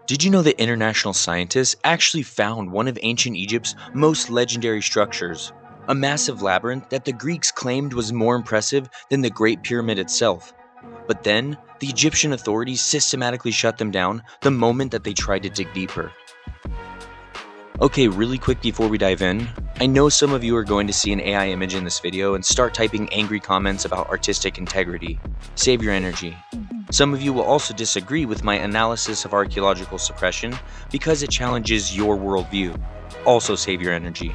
Did you know that international scientists actually found one of ancient Egypt's most legendary structures? A massive labyrinth that the Greeks claimed was more impressive than the Great Pyramid itself. But then, the Egyptian authorities systematically shut them down the moment that they tried to dig deeper. Okay, really quick before we dive in, I know some of you are going to see an AI image in this video and start typing angry comments about artistic integrity. Save your energy. Some of you will also disagree with my analysis of archaeological suppression because it challenges your worldview. Also save your energy.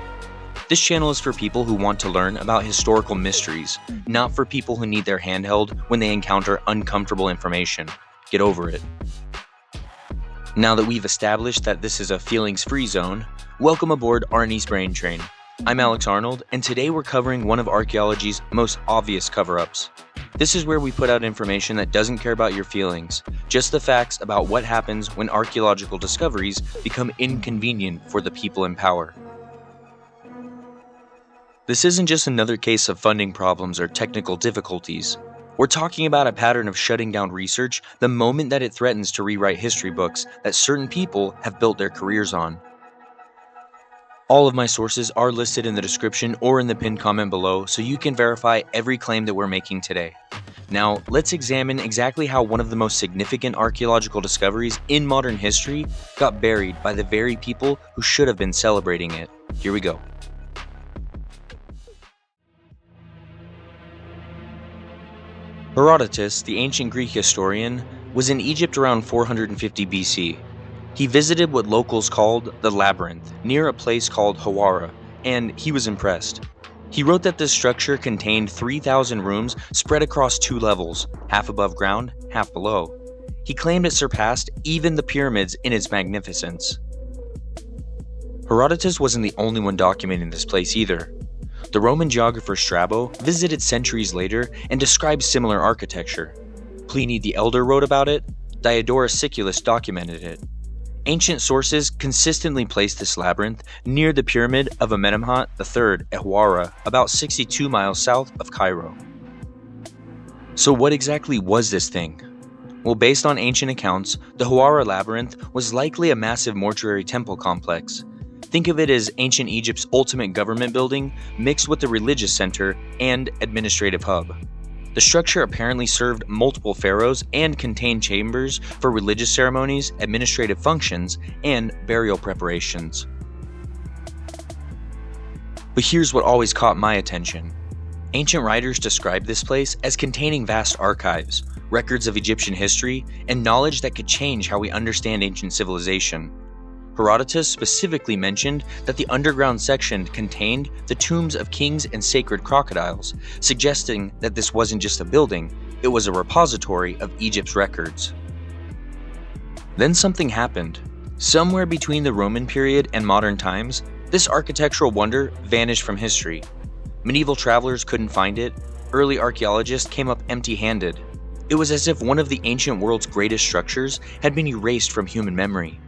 This channel is for people who want to learn about historical mysteries, not for people who need their hand held when they encounter uncomfortable information. Get over it. Now that we've established that this is a feelings-free zone, welcome aboard Arnie's Brain Train. I'm Alex Arnold, and today we're covering one of archaeology's most obvious cover-ups. This is where we put out information that doesn't care about your feelings, just the facts about what happens when archaeological discoveries become inconvenient for the people in power. This isn't just another case of funding problems or technical difficulties. We're talking about a pattern of shutting down research the moment that it threatens to rewrite history books that certain people have built their careers on. All of my sources are listed in the description or in the pinned comment below so you can verify every claim that we're making today. Now, let's examine exactly how one of the most significant archaeological discoveries in modern history got buried by the very people who should have been celebrating it. Here we go. Herodotus, the ancient Greek historian, was in Egypt around 450 BC. He visited what locals called the Labyrinth, near a place called Hawara, and he was impressed. He wrote that this structure contained 3,000 rooms spread across 2 levels, half above ground, half below. He claimed it surpassed even the pyramids in its magnificence. Herodotus wasn't the only one documenting this place either. The Roman geographer Strabo visited centuries later and described similar architecture. Pliny the Elder wrote about it. Diodorus Siculus documented it. Ancient sources consistently placed this labyrinth near the pyramid of Amenemhat III at Hawara, about 62 miles south of Cairo. So what exactly was this thing? Well, based on ancient accounts, the Hawara labyrinth was likely a massive mortuary temple complex. Think of it as ancient Egypt's ultimate government building mixed with the religious center and administrative hub. The structure apparently served multiple pharaohs and contained chambers for religious ceremonies, administrative functions, and burial preparations. But here's what always caught my attention. Ancient writers described this place as containing vast archives, records of Egyptian history, and knowledge that could change how we understand ancient civilization. Herodotus specifically mentioned that the underground section contained the tombs of kings and sacred crocodiles, suggesting that this wasn't just a building, it was a repository of Egypt's records. Then something happened. Somewhere between the Roman period and modern times, this architectural wonder vanished from history. Medieval travelers couldn't find it, early archaeologists came up empty-handed. It was as if one of the ancient world's greatest structures had been erased from human memory.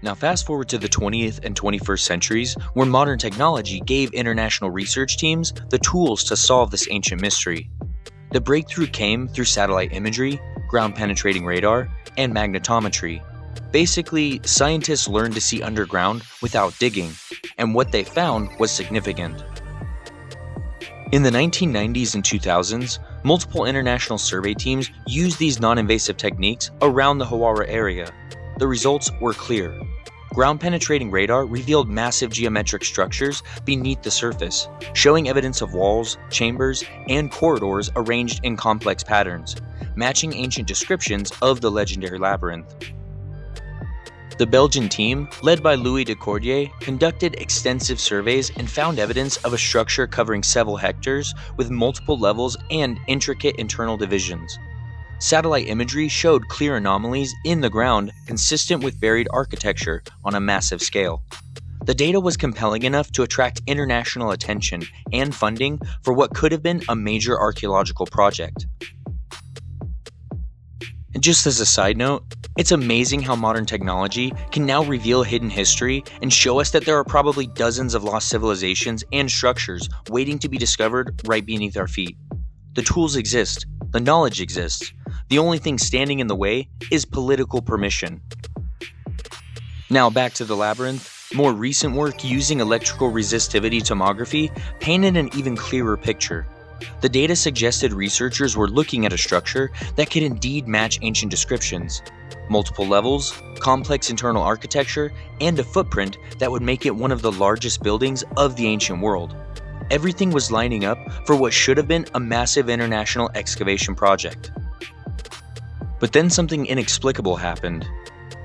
Now fast forward to the 20th and 21st centuries, where modern technology gave international research teams the tools to solve this ancient mystery. The breakthrough came through satellite imagery, ground-penetrating radar, and magnetometry. Basically, scientists learned to see underground without digging, and what they found was significant. In the 1990s and 2000s, multiple international survey teams used these non-invasive techniques around the Hawara area. The results were clear. Ground-penetrating radar revealed massive geometric structures beneath the surface, showing evidence of walls, chambers, and corridors arranged in complex patterns, matching ancient descriptions of the legendary labyrinth. The Belgian team, led by Louis de Cordier, conducted extensive surveys and found evidence of a structure covering several hectares with multiple levels and intricate internal divisions. Satellite imagery showed clear anomalies in the ground consistent with buried architecture on a massive scale. The data was compelling enough to attract international attention and funding for what could have been a major archaeological project. And just as a side note, it's amazing how modern technology can now reveal hidden history and show us that there are probably dozens of lost civilizations and structures waiting to be discovered right beneath our feet. The tools exist, The knowledge exists. The only thing standing in the way is political permission. Now back to the labyrinth. More recent work using electrical resistivity tomography painted an even clearer picture. The data suggested researchers were looking at a structure that could indeed match ancient descriptions. Multiple levels, complex internal architecture, and a footprint that would make it one of the largest buildings of the ancient world. Everything was lining up for what should have been a massive international excavation project. But then something inexplicable happened.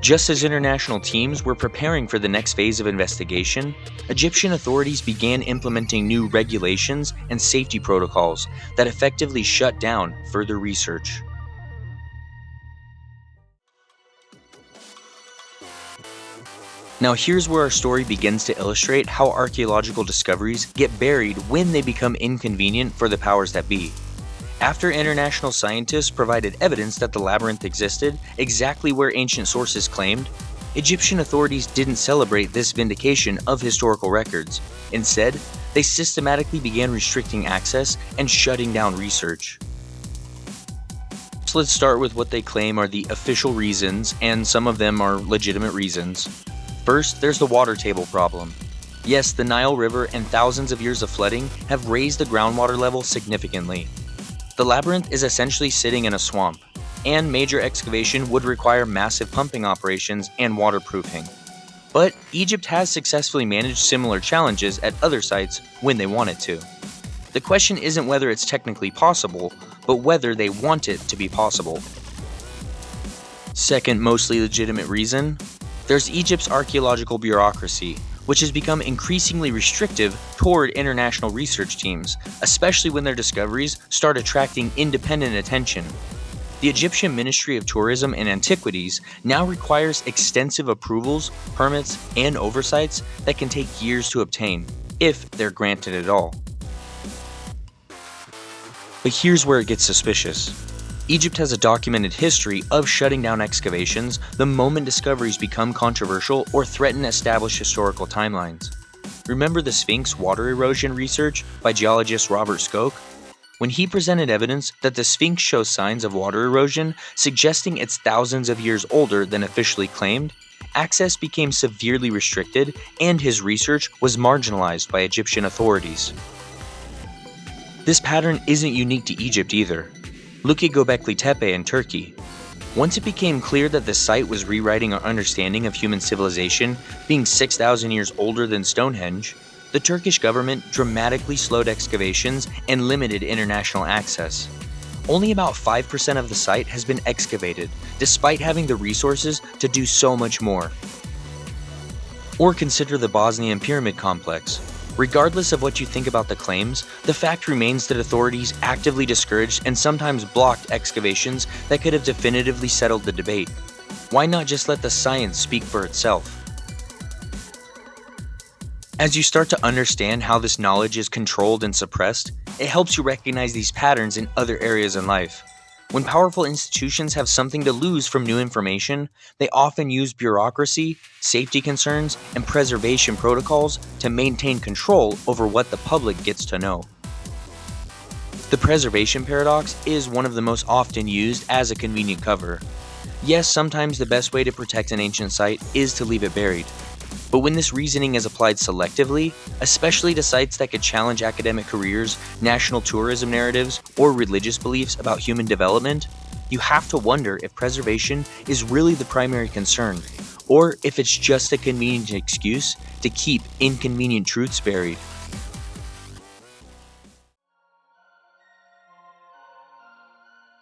Just as international teams were preparing for the next phase of investigation, Egyptian authorities began implementing new regulations and safety protocols that effectively shut down further research. Now here's where our story begins to illustrate how archaeological discoveries get buried when they become inconvenient for the powers that be. After international scientists provided evidence that the labyrinth existed exactly where ancient sources claimed, Egyptian authorities didn't celebrate this vindication of historical records. Instead, they systematically began restricting access and shutting down research. So let's start with what they claim are the official reasons, and some of them are legitimate reasons. First, there's the water table problem. Yes, the Nile River and thousands of years of flooding have raised the groundwater level significantly. The labyrinth is essentially sitting in a swamp, and major excavation would require massive pumping operations and waterproofing. But Egypt has successfully managed similar challenges at other sites when they wanted to. The question isn't whether it's technically possible, but whether they want it to be possible. Second mostly legitimate reason, there's Egypt's archaeological bureaucracy, which has become increasingly restrictive toward international research teams, especially when their discoveries start attracting independent attention. The Egyptian Ministry of Tourism and Antiquities now requires extensive approvals, permits, and oversights that can take years to obtain, if they're granted at all. But here's where it gets suspicious. Egypt has a documented history of shutting down excavations the moment discoveries become controversial or threaten established historical timelines. Remember the Sphinx water erosion research by geologist Robert Skoke? When he presented evidence that the Sphinx shows signs of water erosion suggesting it's thousands of years older than officially claimed, access became severely restricted and his research was marginalized by Egyptian authorities. This pattern isn't unique to Egypt either. Look at Göbekli Tepe in Turkey. Once it became clear that the site was rewriting our understanding of human civilization, being 6,000 years older than Stonehenge, the Turkish government dramatically slowed excavations and limited international access. Only about 5% of the site has been excavated, despite having the resources to do so much more. Or consider the Bosnian pyramid complex. Regardless of what you think about the claims, the fact remains that authorities actively discouraged and sometimes blocked excavations that could have definitively settled the debate. Why not just let the science speak for itself? As you start to understand how this knowledge is controlled and suppressed, it helps you recognize these patterns in other areas in life. When powerful institutions have something to lose from new information, they often use bureaucracy, safety concerns, and preservation protocols to maintain control over what the public gets to know. The preservation paradox is one of the most often used as a convenient cover. Yes, sometimes the best way to protect an ancient site is to leave it buried. But when this reasoning is applied selectively, especially to sites that could challenge academic careers, national tourism narratives, or religious beliefs about human development, you have to wonder if preservation is really the primary concern, or if it's just a convenient excuse to keep inconvenient truths buried.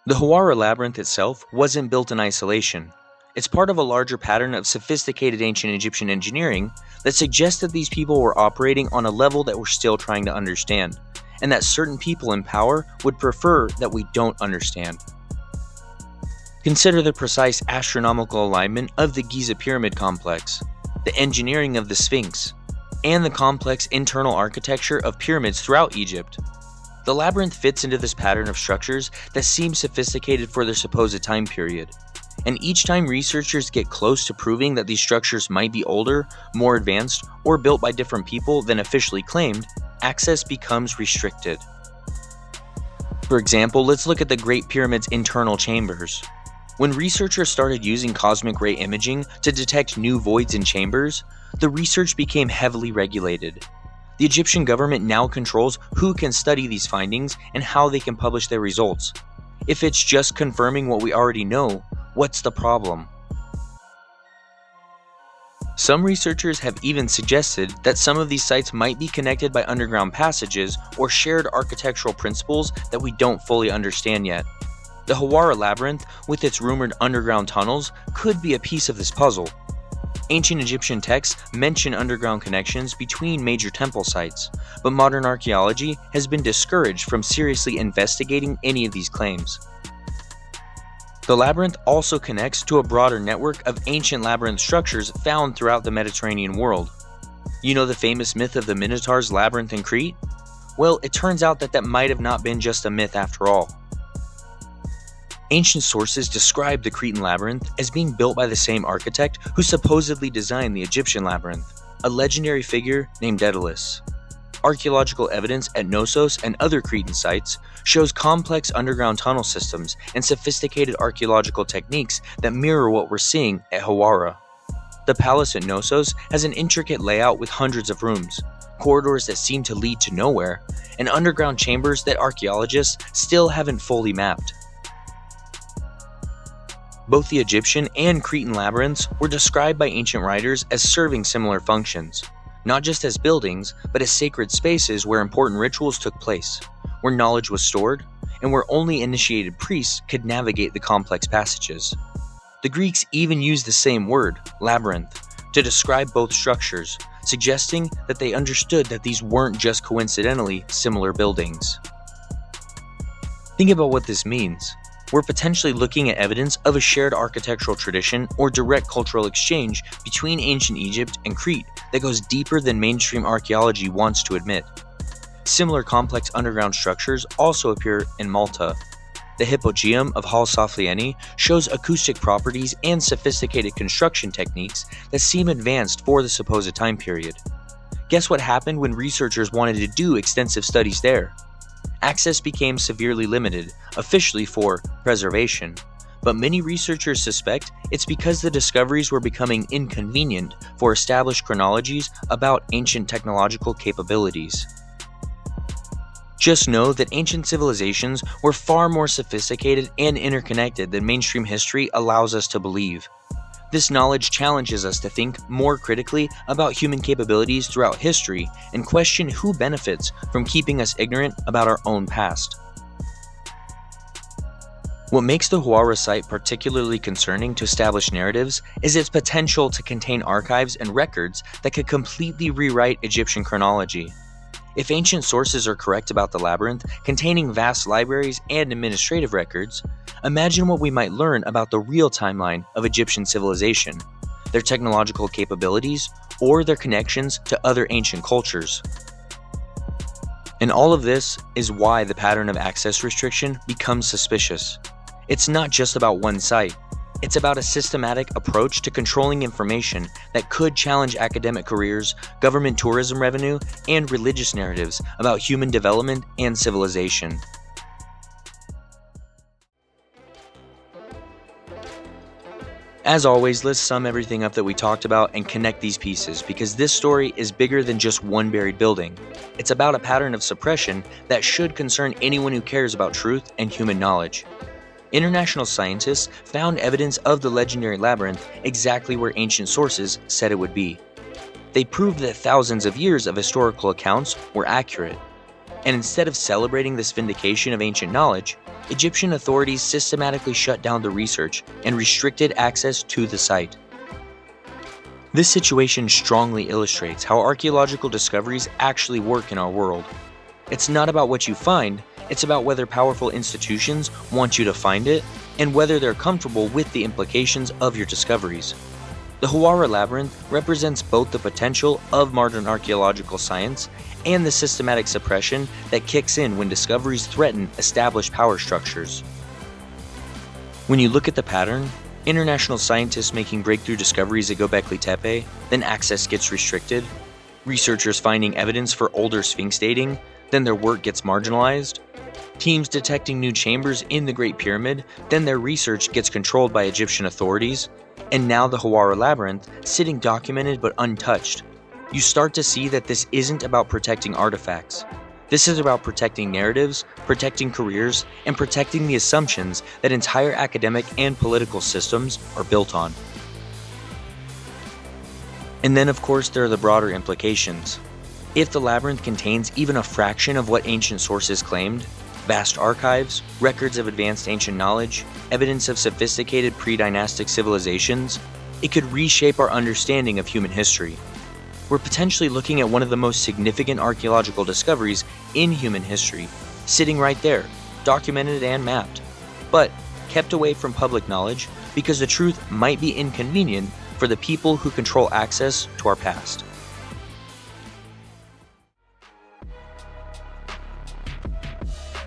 The Hawara labyrinth itself wasn't built in isolation. It's part of a larger pattern of sophisticated ancient Egyptian engineering that suggests that these people were operating on a level that we're still trying to understand, and that certain people in power would prefer that we don't understand. Consider the precise astronomical alignment of the Giza pyramid complex, the engineering of the Sphinx, and the complex internal architecture of pyramids throughout Egypt. The labyrinth fits into this pattern of structures that seem sophisticated for their supposed time period. And each time researchers get close to proving that these structures might be older, more advanced, or built by different people than officially claimed, access becomes restricted. For example, let's look at the Great Pyramid's internal chambers. When researchers started using cosmic ray imaging to detect new voids in chambers, the research became heavily regulated. The Egyptian government now controls who can study these findings and how they can publish their results. If it's just confirming what we already know, what's the problem? Some researchers have even suggested that some of these sites might be connected by underground passages or shared architectural principles that we don't fully understand yet. The Hawara Labyrinth, with its rumored underground tunnels, could be a piece of this puzzle. Ancient Egyptian texts mention underground connections between major temple sites, but modern archaeology has been discouraged from seriously investigating any of these claims. The labyrinth also connects to a broader network of ancient labyrinth structures found throughout the Mediterranean world. You know the famous myth of the Minotaur's labyrinth in Crete? Well, it turns out that might have not been just a myth after all. Ancient sources describe the Cretan labyrinth as being built by the same architect who supposedly designed the Egyptian labyrinth, a legendary figure named Daedalus. Archaeological evidence at Knossos and other Cretan sites shows complex underground tunnel systems and sophisticated archaeological techniques that mirror what we're seeing at Hawara. The palace at Knossos has an intricate layout with hundreds of rooms, corridors that seem to lead to nowhere, and underground chambers that archaeologists still haven't fully mapped. Both the Egyptian and Cretan labyrinths were described by ancient writers as serving similar functions. Not just as buildings, but as sacred spaces where important rituals took place, where knowledge was stored, and where only initiated priests could navigate the complex passages. The Greeks even used the same word, labyrinth, to describe both structures, suggesting that they understood that these weren't just coincidentally similar buildings. Think about what this means. We're potentially looking at evidence of a shared architectural tradition or direct cultural exchange between ancient Egypt and Crete that goes deeper than mainstream archaeology wants to admit. Similar complex underground structures also appear in Malta. The Hypogeum of Hal Saflieni shows acoustic properties and sophisticated construction techniques that seem advanced for the supposed time period. Guess what happened when researchers wanted to do extensive studies there? Access became severely limited, officially for preservation, but many researchers suspect it's because the discoveries were becoming inconvenient for established chronologies about ancient technological capabilities. Just know that ancient civilizations were far more sophisticated and interconnected than mainstream history allows us to believe. This knowledge challenges us to think more critically about human capabilities throughout history and question who benefits from keeping us ignorant about our own past. What makes the Hawara site particularly concerning to established narratives is its potential to contain archives and records that could completely rewrite Egyptian chronology. If ancient sources are correct about the labyrinth containing vast libraries and administrative records, imagine what we might learn about the real timeline of Egyptian civilization, their technological capabilities, or their connections to other ancient cultures. And all of this is why the pattern of access restriction becomes suspicious. It's not just about one site. It's about a systematic approach to controlling information that could challenge academic careers, government tourism revenue, and religious narratives about human development and civilization. As always, let's sum everything up that we talked about and connect these pieces, because this story is bigger than just one buried building. It's about a pattern of suppression that should concern anyone who cares about truth and human knowledge. International scientists found evidence of the legendary labyrinth exactly where ancient sources said it would be. They proved that thousands of years of historical accounts were accurate. And instead of celebrating this vindication of ancient knowledge, Egyptian authorities systematically shut down the research and restricted access to the site. This situation strongly illustrates how archaeological discoveries actually work in our world. It's not about what you find, it's about whether powerful institutions want you to find it, and whether they're comfortable with the implications of your discoveries. The Hawara Labyrinth represents both the potential of modern archaeological science and the systematic suppression that kicks in when discoveries threaten established power structures. When you look at the pattern, international scientists making breakthrough discoveries at Göbekli Tepe, then access gets restricted, researchers finding evidence for older Sphinx dating, then their work gets marginalized, teams detecting new chambers in the Great Pyramid, then their research gets controlled by Egyptian authorities, and now the Hawara Labyrinth sitting documented but untouched. You start to see that this isn't about protecting artifacts. This is about protecting narratives, protecting careers, and protecting the assumptions that entire academic and political systems are built on. And then, of course, there are the broader implications. If the labyrinth contains even a fraction of what ancient sources claimed, vast archives, records of advanced ancient knowledge, evidence of sophisticated pre-dynastic civilizations, it could reshape our understanding of human history. We're potentially looking at one of the most significant archaeological discoveries in human history, sitting right there, documented and mapped, but kept away from public knowledge because the truth might be inconvenient for the people who control access to our past.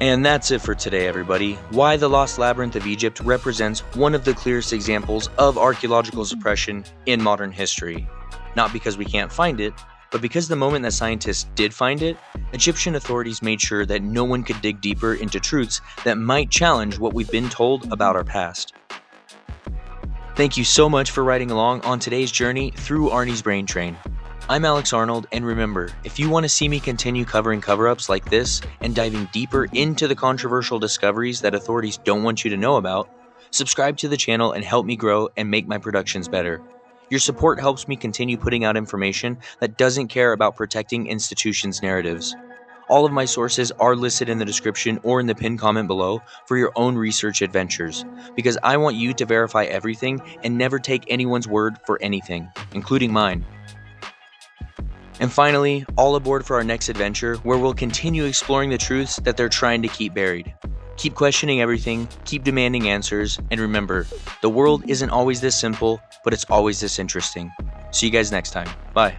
And that's it for today, everybody. Why the Lost Labyrinth of Egypt represents one of the clearest examples of archaeological suppression in modern history. Not because we can't find it, but because the moment that scientists did find it, Egyptian authorities made sure that no one could dig deeper into truths that might challenge what we've been told about our past. Thank you so much for riding along on today's journey through Arnie's Brain Train. I'm Alex Arnold, and remember, if you want to see me continue covering cover-ups like this and diving deeper into the controversial discoveries that authorities don't want you to know about, subscribe to the channel and help me grow and make my productions better. Your support helps me continue putting out information that doesn't care about protecting institutions' narratives. All of my sources are listed in the description or in the pinned comment below for your own research adventures, because I want you to verify everything and never take anyone's word for anything, including mine. And finally, all aboard for our next adventure, where we'll continue exploring the truths that they're trying to keep buried. Keep questioning everything, keep demanding answers, and remember, the world isn't always this simple, but it's always this interesting. See you guys next time. Bye.